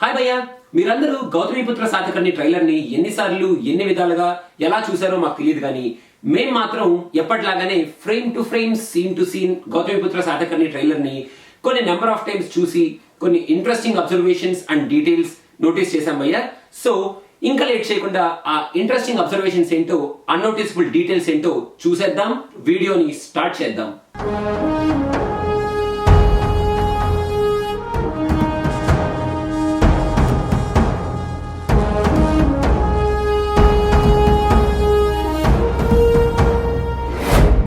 Hi భయ్య, మీరందరూ Gautamiputra Satakarni trailer ని ఎన్నిసార్లు ఎన్ని విధాలుగా ఎలా చూసారో మాకు తెలియదు, కానీ మేము మాత్రం ఎప్పటిలాగానే frame to frame, scene to scene Gautamiputra Satakarni trailer ని కొన్ని నెంబర్ ఆఫ్ టైమ్స్ చూసి కొన్ని interesting observations and details notice చేశాం భయ్య. సో ఇంకా లేట్ చేయకుండా ఆ ఇంట్రెస్టింగ్ అబ్జర్వేషన్స్ ఏంటో, అన్నోటిసబుల్ డీటెయిల్స్ ఏంటో చూసేద్దాం. వీడియోని స్టార్ట్ చేద్దాం.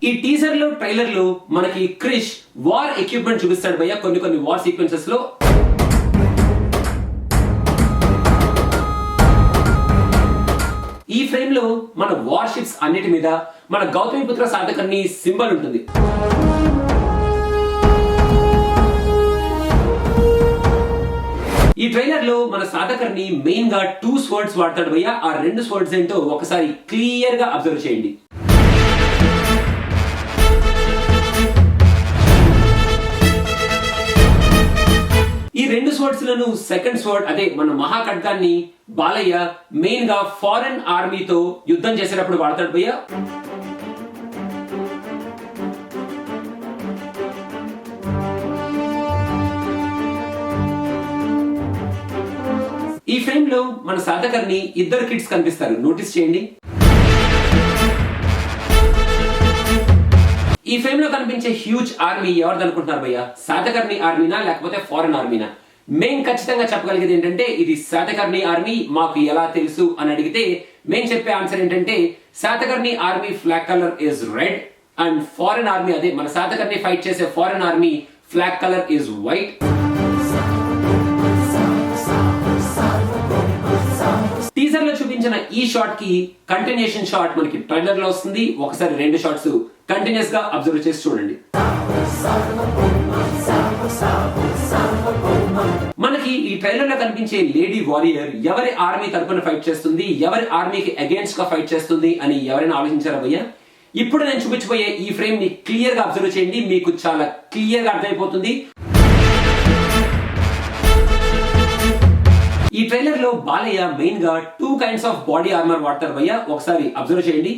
ఈ టీజర్ లో, ట్రైలర్ లో మనకి క్రిష్ వార్ ఎక్విప్మెంట్ చూపిస్తాడు భయ్య కొన్ని వార్ సీక్వెన్సెస్ లో. ఈ ఫ్రేమ్ లో మన వార్ షిప్స్ అన్నిటి మీద మన గౌతమిపుత్ర శాతకర్ణి సింబల్ ఉంటుంది. ఈ ట్రైలర్ లో మన శాతకర్ణి మెయిన్ గా 2 స్వర్డ్స్ వాడతాడు భయ్య. ఆ 2 స్వర్డ్స్ ఏంటో ఒకసారి క్లియర్ గా అబ్జర్వ్ చేయండి. ఈ 2 స్వర్డ్స్ లను సెకండ్ స్వర్డ్, అదే మన మహాఖడ్గాన్ని బాలయ్య మెయిన్ గా ఫారెన్ ఆర్మీతో యుద్ధం చేసేటప్పుడు వాడతాడు భయ్య. ఈ ఫ్రేమ్ లో మన శాతకర్ణి ఇద్దరు కిడ్స్ కనిపిస్తారు, నోటీస్ చేయండి. ఈ ఫ్రేమ్ లో కనిపించే హ్యూజ్ ఆర్మీ ఎవరిది అనుకుంటున్నారు భయ్య? శాతకర్ణి ఆర్మీనా లేకపోతే ఫారెన్ ఆర్మీనా? మేము ఖచ్చితంగా చెప్పగలిగేది ఏంటంటే ఇది శాతకర్ణి ఆర్మీ. మాకు ఎలా తెలుసు అని అడిగితే మేము చెప్పే ఆన్సర్ ఏంటంటే Satakarni army flag colour is red and foreign army, అదే మన శాతకర్ణి ఫైట్ చేసే foreign army flag colour is white. Teaser లో చూపించిన ఈ షాట్ కి కంటిన్యూషన్ షాట్ మనకి ట్రైలర్ లో వస్తుంది. ఒకసారి 2 షాట్స్ కంటిన్యూస్ గా అబ్జర్వ్ చేసి చూడండి. మనకి ఈ ట్రైలర్ లో కనిపించే లేడీ వారియర్ ఎవరి ఆర్మీ తరపున ఫైట్ చేస్తుంది, ఎవరి ఆర్మీకి అగేన్స్ట్ గా ఫైట్ చేస్తుంది అని ఎవరైనా ఆలోచించారా భయ్య? ఇప్పుడు నేను చూపించబోయే ఈ ఫ్రేమ్ ని క్లియర్ గా అబ్జర్వ్ చేయండి, మీకు చాలా క్లియర్ గా అర్థమైపోతుంది. ఈ ట్రైలర్ లో బాలయ్య మెయిన్ గా 2 కైండ్స్ ఆఫ్ బాడీ ఆర్మర్ వాడతారు భయ్య. ఒకసారి అబ్జర్వ్ చేయండి.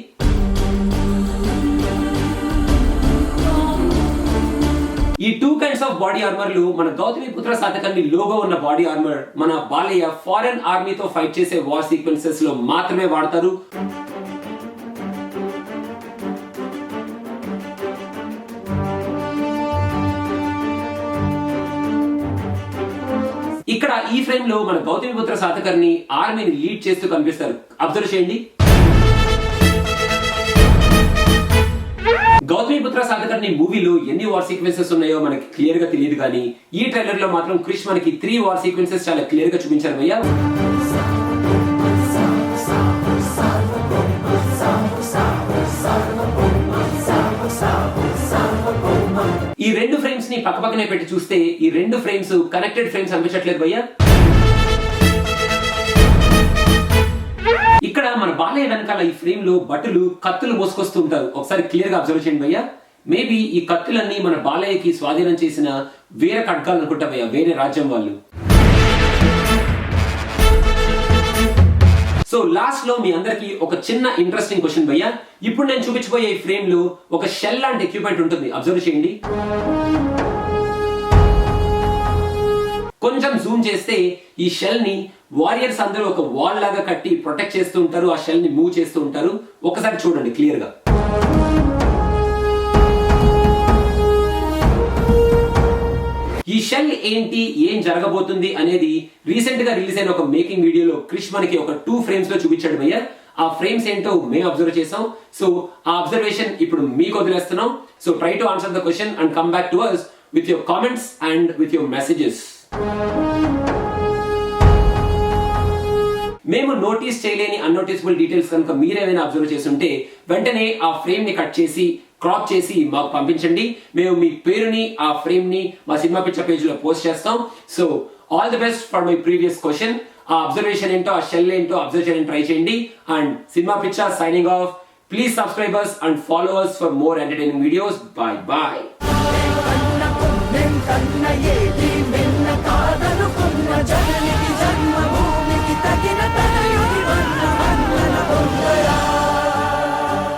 ఈ 2 కైండ్స్ ఆఫ్ బాడీ ఆర్మర్లు మన గౌతమిపుత్ర శాతకర్ణి లోగో ఉన్న బాడీ ఆర్మర్ మన బాలయ్య ఫారెన్ ఆర్మీతో ఫైట్ చేసే వార్ సీక్వెన్సెస్ లో మాత్రమే వాడతారు. ఇక్కడ ఈ ఫ్రేమ్ లో మన గౌతమిపుత్ర శాతకర్ణి ఆర్మీని లీడ్ చేస్తూ కనిపిస్తారు, అబ్జర్వ్ చేయండి. గౌతమిపుత్ర శాతకర్ణి మూవీలో ఎన్ని వార్ సీక్వెన్సెస్ ఉన్నాయో మనకి క్లియర్ గా తెలియదు, కానీ ఈ ట్రైలర్ లో మాత్రం క్రిష్ మనకి 3 వార్ సీక్వెన్సెస్ చాలా క్లియర్ గా చూపించారు భయ్య. ఈ 2 ఫ్రేమ్స్ ని పక్కపక్కనే పెట్టి చూస్తే ఈ 2 ఫ్రేమ్స్ కనెక్టెడ్ ఫ్రేమ్స్ అనిపించట్లేదు భయ్య. ఇక్కడ మన బాలయ్య వెనకాల ఈ ఫ్రేమ్ లో బట్టలు, కత్తులు మోసుకొస్తూ ఉంటారు. ఒకసారి క్లియర్ గా అబ్జర్వ్ చేయండి భయ్య. మేబీ ఈ కత్తులన్నీ మన బాలయ్యకి స్వాధీనం చేసిన వేరే ఖడ్గాలు అనుకుంటా భయ్య, వేరే రాజ్యం వాళ్ళు. సో లాస్ట్ లో మీ అందరికి ఒక చిన్న ఇంట్రెస్టింగ్ క్వశ్చన్ భయ్య. ఇప్పుడు నేను చూపించబోయే ఈ ఫ్రేమ్ లో ఒక షెల్ లాంటి ఎక్విప్మెంట్ ఉంటుంది, అబ్జర్వ్ చేయండి. కొంచెం జూమ్ చేస్తే ఈ షెల్ ని వారియర్స్ అందరూ ఒక వాల్ లాగా కట్టి ప్రొటెక్ట్ చేస్తూ ఉంటారు, ఆ షెల్ ని మూవ్ చేస్తూ ఉంటారు. ఒకసారి చూడండి క్లియర్ గా. ఈ షెల్ ఏంటి, ఏం జరగబోతుంది అనేది రీసెంట్ గా రిలీజ్ అయిన ఒక మేకింగ్ వీడియోలో క్రిష్ మనకి ఒక 2 ఫ్రేమ్స్ లో చూపించాడు భయ్య. ఆ ఫ్రేమ్స్ ఏంటో మేము అబ్జర్వ్ చేసాం. సో ఆ అబ్జర్వేషన్ ఇప్పుడు మీకు వదిలేస్తున్నాం. So try to answer the question and come back to us with your comments and with your messages. మేము నోటీస్ చేయలేని అన్నోటిసబుల్ డీటెయిల్స్ కనుక మీరేమైనా అబ్జర్వ్ చేస్తుంటే వెంటనే ఆ ఫ్రేమ్ ని కట్ చేసి, క్రాప్ చేసి మాకు పంపించండి. మేము మీ పేరుని, ఆ ఫ్రేమ్ ని మా సినిమా పిక్చర్ పేజ్ లో పోస్ట్ చేస్తాం. So all the best for my previous question. ఆ అబ్జర్వేషన్ ఏంటో, ఆ షెల్ ఏంటో అబ్జర్వ్ చేయడానికి ట్రై చేయండి. And cinema picture signing off. Please subscribe us and follow us for more entertaining videos. Bye bye. కన్న ఏది మిన్న కాదనుకున్న